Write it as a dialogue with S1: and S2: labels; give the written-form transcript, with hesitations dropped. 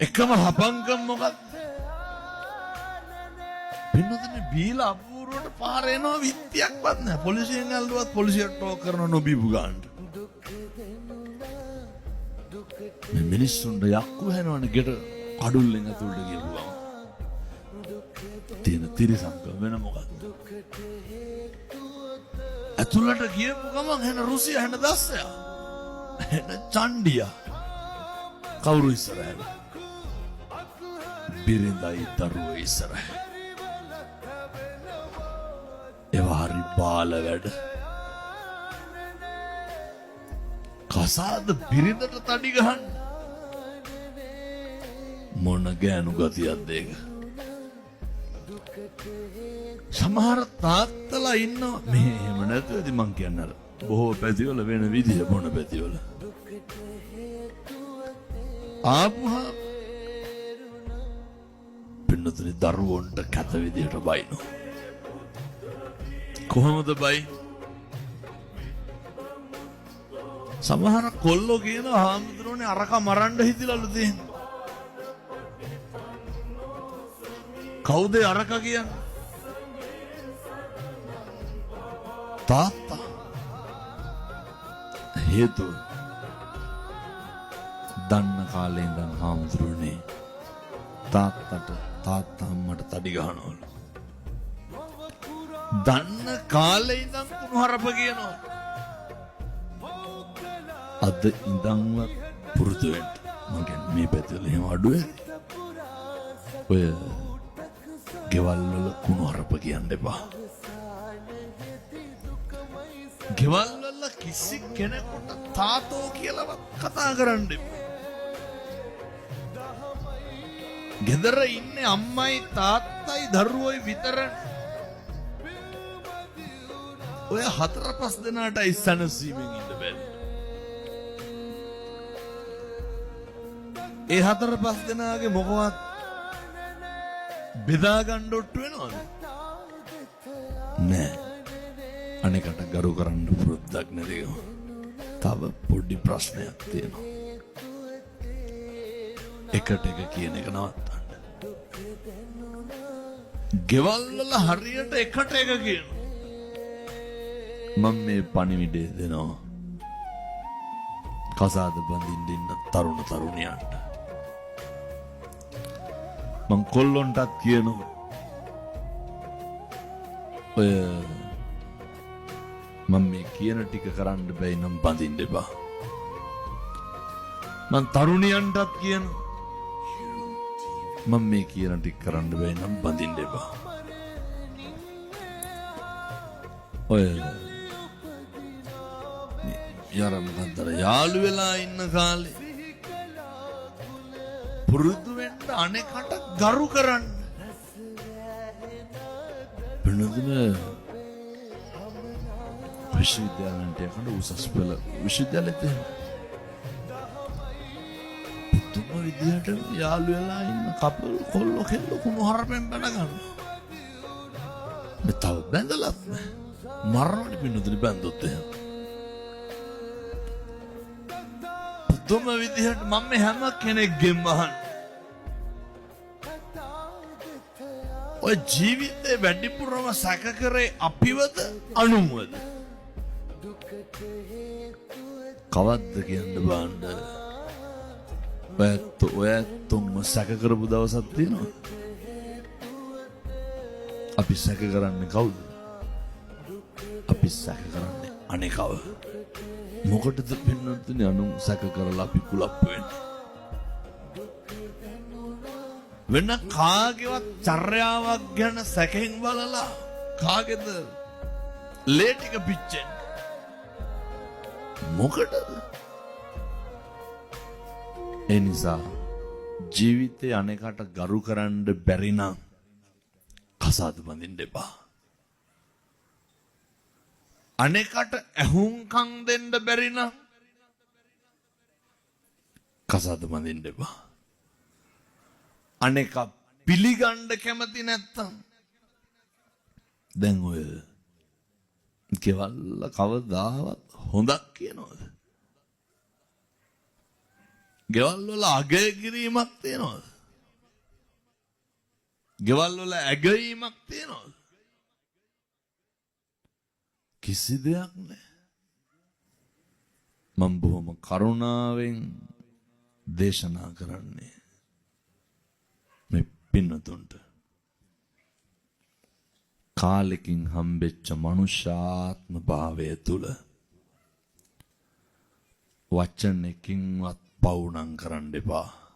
S1: එකම හපංකම් මොකක්ද? පින්නතුනේ බීලා අපූර්වට පාර එනවා විත්තියක්වත් නැහැ. පොලිසියෙන් ඇල්ලුවත් පොලිසියට ටෝක් කරන නොබීපු ගානට. මේ මිනිස්සුන්ට යක්කු හැනවනේ ගෙට කඩුල්ලෙන් ඇතුළට ගිහුවා. තියෙන තිරසංකම් වෙන මොකක්ද? ඇතුළට ගියපු ගමන් හැන රුසිය හැන දස්සය. හැන චණ්ඩියා. කවුරු ඉස්සරහද? බිරිඳයි දරුවෝ ඉස්සරහ. ඒවා හරි බාල වැඩ. කසාද බිරිඳට තඩි ගහන්න. මොන ගෑනු ගතියක්ද ඒක? සමහර තාත්තලා ඉන්නවා මේ එහෙම නැතුවද මං කියන්නේ අර බොහෝ පැතිවල වෙන විදිය මොන පැතිවල ආපුහා පින්නතුනි දරුවන්ට කැත විදියට බයිනෝ. කොහොමද බයි? සමහර කොල්ලෝ කියනවා හාමුදුරුවනේ අරක මරන්න හිතිලලු තියෙන්නේ. කවුද අරක කියන්නේ? තාත්තා. හේතුව දන්න කාලේ ඉඳන් හාමුදුරුවනේ තාත්තට තාත්තා අම්මට තඩි ගහනවලු. දන්න කාලේ ඉඳන් කුණුහරුප කියනවා. අද ඉඳන්වත් පුරුදු වෙන්න. මං කියන්නේ මේ පැත්තවල එහෙම අඩු වෙයි. ඔය ගෙවල් වල කුණුහරුප කියන්න එපා. ගෙවල් වල කිසි කෙනෙකුට තාතෝ කියලාවත් කතා කරන්න එපා. ගෙදර ඉන්නේ අම්මයි තාත්තයි දරුවෝයි විතරයි. ඔය 4-5 දෙනාට ඉස්සනසීමෙන් ඉන්න බෑ. ඒ 4-5 දෙනාගේ මොකවත් බෙදා ගන්න ඔට්ටු වෙනවද? නෑ. අනෙකට ගරු කරන්න පුරුද්දක් නැතිව. තව පොඩි ප්‍රශ්නයක් තියෙනවා. එකට එක කියන එක නවත්තන්න. ගෙවල් වල හරියට එකට එක කියනවා. මම මේ පණිවිඩය දෙනවා කසාද බඳින්න ඉන්න තරුණ තරුණියන්ට. මං කොල්ලොන්ටත් කියනවා ඔය මම මේ කියන ටික කරන්න බැයි නම් බඳින්න එපා. මං තරුණියන්ටත් කියනවා මම මේ කියන ටික කරන්න බැයි නම් බඳින්න එපා. ඔය යරමකන්තර යාළු වෙලා ඉන්න කාලේ පුරුදු වෙන්න අනෙකට ගරු කරන්න. වෙනදන විශ්වවිද්‍යාලන්ට යකඩ උසස් පෙළ විශ්වවිද්‍යාලෙත් පුදුම විදිහට යාළු වෙලා ඉන්න කපල් කොල්ලෝ කෙල්ලෝ කුණුහරුපෙන් බැන ගන්නවා. මේ තව බැඳලත් මරණට පින්නතුනි බැඳොත් එහෙම. පුදුම විදිහට මම මේ හැම කෙනෙක්ගෙම අහන්නේ ඔය ජීවිතේ වැඩිපුරම සැක කරේ අපිවද අනුන්වද? කවද්ද කියන්න බාන්න ඔයත්තුම සැක කරපු දවසක් තියෙනවා. අපි සැක කරන්නේ කවුද? අපි සැක කරන්නේ අනේකව. මොකටද පින්නතුනි අනුන් සැක කරලා අපි කුලප්පු වෙන්නේ? වෙන කාගේවත් චර්යාවක් ගැන සැකෙන් බලලා කාගේද ලේ ටික පිච්චෙන්නේ? මොකටද? ඒ නිසා ජීවිතේ අනේකට ගරු කරන්න බැරි නම් කසාද බඳින්න එපා. අනේකට ඇහුම්කම් දෙන්න බැරි නම් කසාද බඳින්න එපා. අනෙක පිළිගන්න කැමති නැත්තම් දැන් ඔය ගෙවල් කවදාවත් හොඳක් කියනවද? ගෙවල් වල අගය කිරීමක් තියෙනවද? ගෙවල් වල ඇගීමක් තියෙනවද? කිසි දෙයක් නැහැ. මම බොහොම කරුණාවෙන් දේශනා කරන්නේ මේ පින්නතුන්ට. කාලෙකින් හම්බෙච්ච මනුෂ්‍යාත්ම භාවය තුල වචනකින්වත් පවුනම් කරන්න එපා.